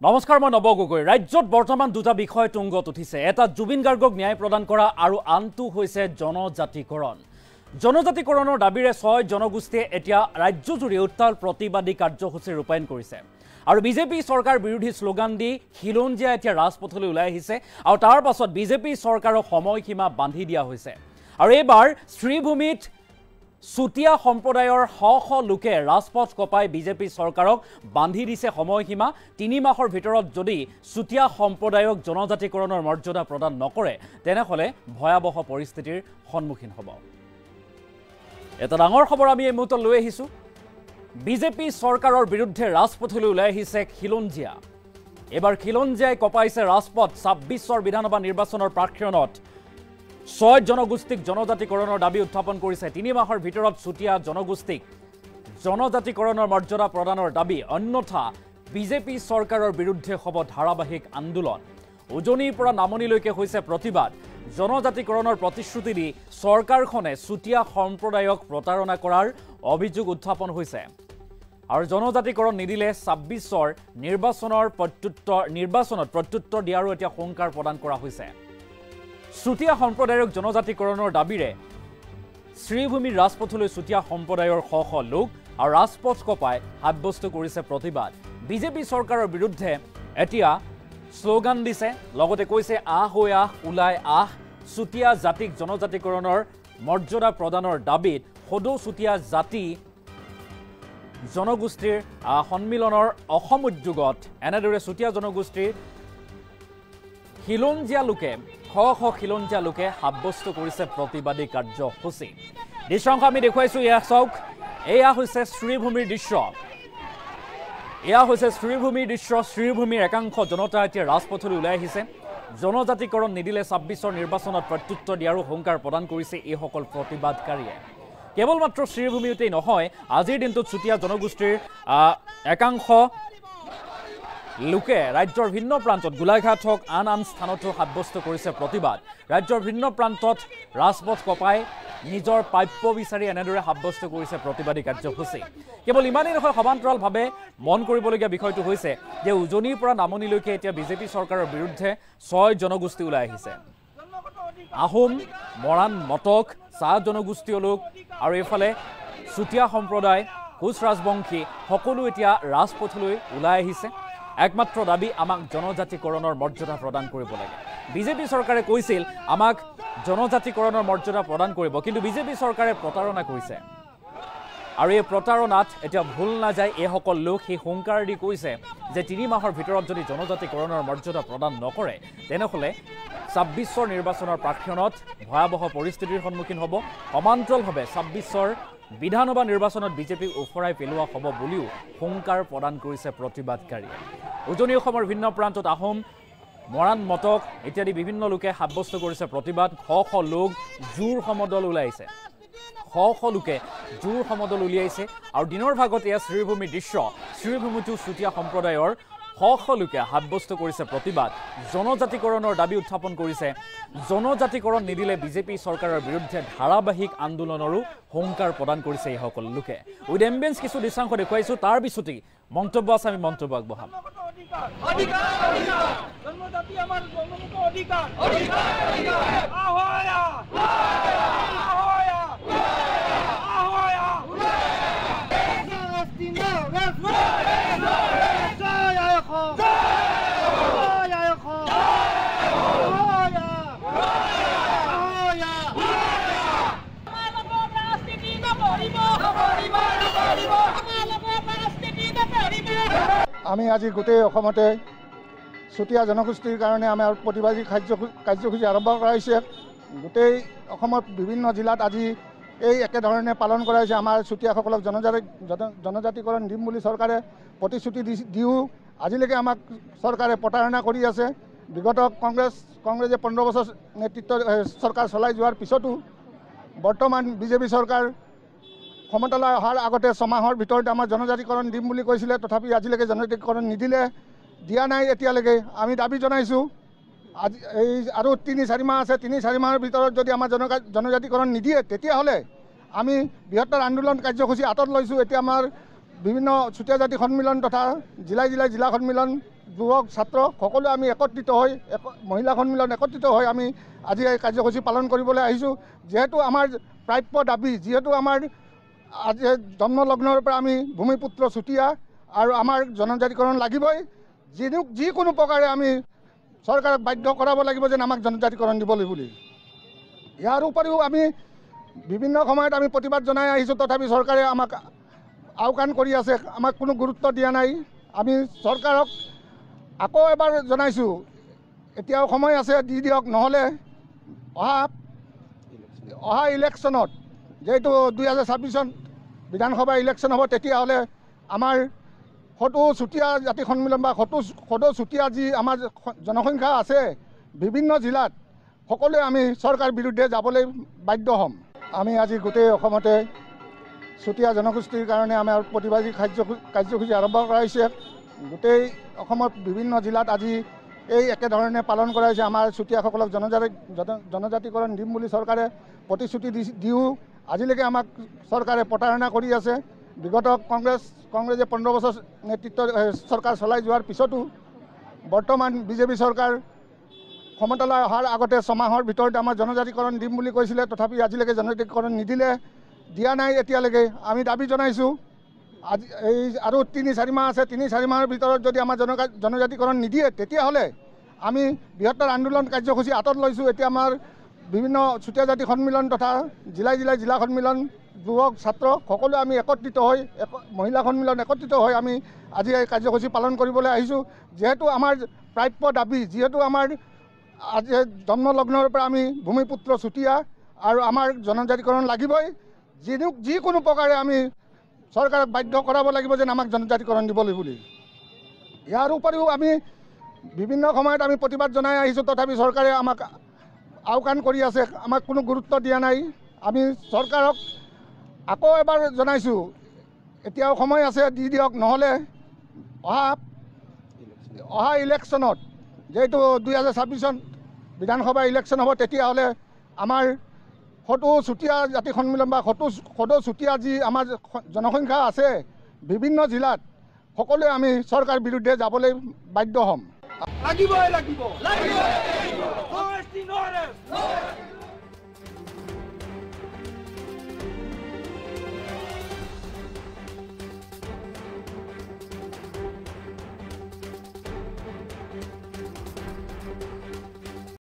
নমস্কাৰ, মই নৱ গগৈ। ৰাজ্যত বৰ্তমান দুটা বিষয় তুংগত উঠিছে। এটা জুবিন গাৰ্গক ন্যায় প্ৰদান কৰা আৰু আনটো হৈছে জনজাতিকৰণ। জনজাতিকৰণৰ দাবীৰে ৬ জনগোষ্ঠীয়ে এতিয়া ৰাজ্যজুৰি উত্তাল প্ৰতিবাদী কাৰ্যসূচী ৰূপায়ণ কৰিছে আৰু বিজেপি চৰকাৰ বিৰোধী শ্লোগান দি খিলঞ্জীয়া এতিয়া ৰাজপথলৈ ওলাই আহিছে আৰু তাৰ পাছত বিজেপি চৰকাৰক সময়সীমা বান্ধি দিয়া হৈছে। আৰু এইবাৰ শ্ৰীভূমিত চুতীয়া সম্প্ৰদায়ৰ শ লোকে ৰাজপথ কপাই বিজেপি চৰকাৰক বান্ধি দিছে সময়সীমা। ৩ মাহৰ ভিতৰত যদি চুতীয়া সম্প্ৰদায়ক জনজাতিকৰণৰ মৰ্যাদা প্ৰদান নকৰে তেনেহ'লে ভয়াৱহ পৰিস্থিতিৰ সন্মুখীন হ'ব। এটা ডাঙৰ খবৰ আমি এই মুহূৰ্তত লৈ আহিছোঁ। বিজেপি চৰকাৰৰ বিৰুদ্ধে ৰাজপথলৈ ওলাই আহিছে খিলঞ্জীয়া। এইবাৰ খিলঞ্জীয়াই কপাইছে ৰাজপথ। ২৬ৰ বিধানসভা নিৰ্বাচনৰ প্ৰাক্ষণত ৬ জনগোষ্ঠীক জনজাতিকৰণৰ দাবী উত্থাপন কৰিছে। ৩ মাহৰ ভিতৰত চুতীয়া জনগোষ্ঠীক জনজাতিকৰণৰ মৰ্যাদা প্ৰদানৰ দাবী, অন্যথা বিজেপি চৰকাৰৰ বিৰুদ্ধে হ'ব ধাৰাবাহিক আন্দোলন। উজনিৰ পৰা নামনিলৈকে হৈছে প্ৰতিবাদ। জনজাতিকৰণৰ প্ৰতিশ্ৰুতি দি চৰকাৰখনে চুতীয়া সম্প্ৰদায়ক প্ৰতাৰণা কৰাৰ অভিযোগ উত্থাপন হৈছে আৰু জনজাতিকৰণ নিদিলে ২৬ৰ নিৰ্বাচনত প্ৰত্যুত্তৰ দিয়াৰো এতিয়া হুংকাৰ প্ৰদান কৰা হৈছে। চুতীয়া সম্প্ৰদায়ক জনজাতিকৰণৰ দাবীৰে শ্ৰীভূমিৰ ৰাজপথলৈ চুতীয়া সম্প্ৰদায়ৰ শ লোক আৰু ৰাজপথ কপাই সাব্যস্ত কৰিছে প্ৰতিবাদ। বিজেপি চৰকাৰৰ বিৰুদ্ধে এতিয়া শ্লোগান দিছে, লগতে কৈছে আহ হৈ আহ, ওলাই আহ। চুতীয়া জাতিক জনজাতিকৰণৰ মৰ্যাদা প্ৰদানৰ দাবীত সদৌ চুতীয়া জাতি জনগোষ্ঠীৰ সন্মিলনৰ অসম উদ্যোগত এনেদৰে চুতীয়া জনগোষ্ঠীৰ খিলঞ্জীয়া লোকে শ খিলঞ্জীয়া লোকে সাব্যস্ত কৰিছে প্ৰতিবাদী কাৰ্যসূচী। দৃশ্যাংশ আমি দেখুৱাইছোঁ। এয়া চাওক, এয়া হৈছে শ্ৰীভূমিৰ দৃশ্য। শ্ৰীভূমিৰ একাংশ জনতা এতিয়া ৰাজপথলৈ ওলাই আহিছে। জনজাতিকৰণ নিদিলে ২৬ৰ নিৰ্বাচনত প্ৰত্যুত্তৰ দিয়াৰো হুংকাৰ প্ৰদান কৰিছে এইসকল প্ৰতিবাদকাৰীয়ে। কেৱল মাত্ৰ শ্ৰীভূমিতেই নহয়, আজিৰ দিনটোত চুতীয়া জনগোষ্ঠীৰ একাংশ লোকে ৰাজ্যৰ ভিন্ন প্ৰান্তত গোলাঘাট হওক আন স্থানতো সাব্যস্ত কৰিছে প্ৰতিবাদ। ৰাজ্যৰ ভিন্ন প্ৰান্তত ৰাজপথ কপাই নিজৰ প্ৰাপ্য বিচাৰি এনেদৰে সাব্যস্ত কৰিছে প্ৰতিবাদী কাৰ্যসূচী। কেৱল ইমানেই নহয়, সমান্তৰালভাৱে মন কৰিবলগীয়া বিষয়টো হৈছে যে উজনিৰ পৰা নামনিলৈকে এতিয়া বিজেপি চৰকাৰৰ বিৰুদ্ধে ৬ জনগোষ্ঠী ওলাই আহিছে। আহোম, মৰাণ, মটক, চাহ জনগোষ্ঠীয় লোক আৰু এইফালে চুতীয়া সম্প্ৰদায়, কোচ ৰাজবংশী সকলো এতিয়া ৰাজপথলৈ ওলাই আহিছে। একমাত্ৰ দাবী, আমাক জনজাতিকৰণৰ মৰ্যাদা প্ৰদান কৰিব লাগে। বিজেপি চৰকাৰে কৈছিল আমাক জনজাতিকৰণৰ মৰ্যাদা প্ৰদান কৰিব, কিন্তু বিজেপি চৰকাৰে প্ৰতাৰণা কৰিছে আৰু এই প্ৰতাৰণাত এতিয়া ভুল নাযায় এইসকল লোক। সেই হুংকাৰ দি কৈছে যে ৩ মাহৰ ভিতৰত যদি জনজাতিকৰণৰ মৰ্যাদা প্ৰদান নকৰে তেনেহ'লে ২৬ৰ নিৰ্বাচনৰ প্ৰাক্ষণত ভয়াৱহ পৰিস্থিতিৰ সন্মুখীন হ'ব। সমান্তৰালভাৱে ২৬ৰ বিধানসভা নিৰ্বাচনত বিজেপিক ওফৰাই পেলোৱা হ'ব বুলিও হুংকাৰ প্ৰদান কৰিছে প্ৰতিবাদকাৰীয়ে। উজনি অসমৰ ভিন্ন প্ৰান্তত আহোম, মৰাণ, মটক ইত্যাদি বিভিন্ন লোকে সাব্যস্ত কৰিছে প্ৰতিবাদ। শ লোক জোৰ সমদল ওলাইছে। শ লোকে জোৰ সমদল উলিয়াইছে আৰু দিনৰ ভাগত এয়া শ্ৰীভূমিৰ দৃশ্য। শ্ৰীভূমিতো চুতীয়া সম্প্ৰদায়ৰ শ লোকে সাব্যস্ত কৰিছে প্ৰতিবাদ। জনজাতিকৰণৰ দাবী উত্থাপন কৰিছে। জনজাতিকৰণ নিদিলে বিজেপি চৰকাৰৰ বিৰুদ্ধে ধাৰাবাহিক আন্দোলনৰো হুংকাৰ প্ৰদান কৰিছে এইসকল লোকে। উইথ এম্বিয়েন্স কিছু দৃশ্যাংশ দেখুৱাইছোঁ, তাৰ পিছতেই মন্তব্য আছে, আমি মন্তব্য আগবঢ়াম। আমি আজি গোটেই অসমতে চুতীয়া জনগোষ্ঠীৰ কাৰণে আমাৰ প্ৰতিবাদী কাৰ্যসূচী আৰম্ভ কৰা হৈছে। গোটেই অসমৰ বিভিন্ন জিলাত আজি এই একেধৰণে পালন কৰা হৈছে। আমাৰ চুতীয়াসকলক জনজাতিকৰণ দিম বুলি চৰকাৰে প্ৰতিশ্ৰুতি দিও আজিলৈকে আমাক চৰকাৰে প্ৰতাৰণা কৰি আছে। বিগত কংগ্ৰেছে 15 বছৰ নেতৃত্ব চৰকাৰ চলাই যোৱাৰ পিছতো বৰ্তমান বিজেপি চৰকাৰ ক্ষমতালৈ অহাৰ আগতে 6 মাহৰ ভিতৰত আমাৰ জনজাতিকৰণ দিম বুলি কৈছিলে, তথাপি আজিলৈকে জনজাতিকৰণ নিদিলে, দিয়া নাই এতিয়ালৈকে। আমি দাবী জনাইছোঁ আজি এই আৰু ৩-৪ মাহ আছে, ৩-৪ মাহৰ ভিতৰত যদি আমাৰ জনজাতিকৰণ নিদিয়ে তেতিয়াহ'লে আমি বৃহত্তৰ আন্দোলন কাৰ্যসূচী হাতত লৈছোঁ। এতিয়া আমাৰ বিভিন্ন চুতীয়া জাতি সন্মিলন তথা জিলাই জিলা সন্মিলন যুৱক ছাত্ৰ সকলোৱে আমি একত্ৰিত হৈ মহিলা সন্মিলন একত্ৰিত হৈ আমি আজি এই কাৰ্যসূচী পালন কৰিবলৈ আহিছোঁ। যিহেতু আমাৰ প্ৰাপ্য দাবী, যিহেতু আমাৰ আজি জন্মলগ্নৰ পৰা আমি ভূমিপুত্ৰ চুতীয়া আৰু আমাৰ জনজাতিকৰণ লাগিবই। যিকোনো প্ৰকাৰে আমি চৰকাৰক বাধ্য কৰাব লাগিব যেন আমাক জনজাতিকৰণ দিবলৈ বুলি। ইয়াৰ উপৰিও আমি বিভিন্ন সময়ত আমি প্ৰতিবাদ জনাই আহিছোঁ, তথাপি চৰকাৰে আমাক আওকাণ কৰি আছে, আমাক কোনো গুৰুত্ব দিয়া নাই। আমি চৰকাৰক আকৌ এবাৰ জনাইছোঁ, এতিয়াও সময় আছে, দি দিয়ক, নহ'লে অহা ইলেকশ্যনত, যিহেতু 2026 বিধানসভা ইলেকশ্যন হ'ব, তেতিয়াহ'লে আমাৰ সদৌ চুতীয়া জাতি সন্মিলন বা সদৌ চুতীয়া যি আমাৰ জনসংখ্যা আছে বিভিন্ন জিলাত, সকলোৱে আমি চৰকাৰ বিৰুদ্ধে যাবলৈ বাধ্য হ'ম। আমি আজি গোটেই অসমতে চুতীয়া জনগোষ্ঠীৰ কাৰণে আমাৰ প্ৰতিবাদী কাৰ্যসূচী আৰম্ভ কৰা হৈছে। গোটেই অসমৰ বিভিন্ন জিলাত আজি এই একেধৰণে পালন কৰা হৈছে। আমাৰ চুতীয়াসকলক জনজাতিকৰণ দিম বুলি চৰকাৰে প্ৰতিশ্ৰুতি দিও আজিলৈকে আমাক চৰকাৰে প্ৰতাৰণা কৰি আছে। বিগত কংগ্ৰেছে 15 বছৰ নেতৃত্ব চৰকাৰ চলাই যোৱাৰ পিছতো বৰ্তমান বিজেপি চৰকাৰ ক্ষমতালৈ অহাৰ আগতে 6 মাহৰ ভিতৰতে আমাৰ জনজাতিকৰণ দিম বুলি কৈছিলে, তথাপি আজিলৈকে জনজাতিকৰণ দিয়া নাই। এতিয়ালৈকে আমি দাবী জনাইছোঁ আজি এই আৰু 3-4 মাহ আছে, 3-4 মাহৰ ভিতৰত যদি আমাৰ জনজাতিকৰণ নিদিয়ে, তেতিয়াহ'লে আমি বৃহত্তৰ আন্দোলন কাৰ্যসূচী হাতত লৈছোঁ। এতিয়া আমাৰ বিভিন্ন চুতীয়া জাতি সন্মিলন তথা জিলা সন্মিলন, যুৱক ছাত্ৰ সকলোৱে আমি একত্ৰিত হৈ মহিলা সন্মিলন একত্ৰিত হৈ আমি আজি এই কাৰ্যসূচী পালন কৰিবলৈ আহিছোঁ। যিহেতু আমাৰ প্ৰাপ্য দাবী, যিহেতু আমাৰ আজি জন্মলগ্নৰ পৰা আমি ভূমিপুত্ৰ চুতীয়া আৰু আমাৰ জনজাতিকৰণ লাগিবই। যিকোনো প্ৰকাৰে আমি চৰকাৰক বাধ্য কৰাব লাগিব যেন আমাক জনজাতিকৰণ দিবলৈ বুলি। ইয়াৰ উপৰিও আমি বিভিন্ন সময়ত আমি প্ৰতিবাদ জনাই আহিছোঁ, তথাপি চৰকাৰে আমাক আওকাণ কৰি আছে, আমাক কোনো গুৰুত্ব দিয়া নাই। আমি চৰকাৰক আকৌ এবাৰ জনাইছোঁ, এতিয়াও সময় আছে, দি দিয়ক, নহ'লে অহা ইলেকশ্যনত, যিহেতু 2026 বিধানসভা ইলেকশ্যন হ'ব, তেতিয়াহ'লে আমাৰ সদৌ চুতীয়া জাতি সন্মিলন বা সদৌ চুতীয়া যি আমাৰ জনসংখ্যা আছে বিভিন্ন জিলাত, সকলোৱে আমি চৰকাৰ বিৰুদ্ধে যাবলৈ বাধ্য হ'ম।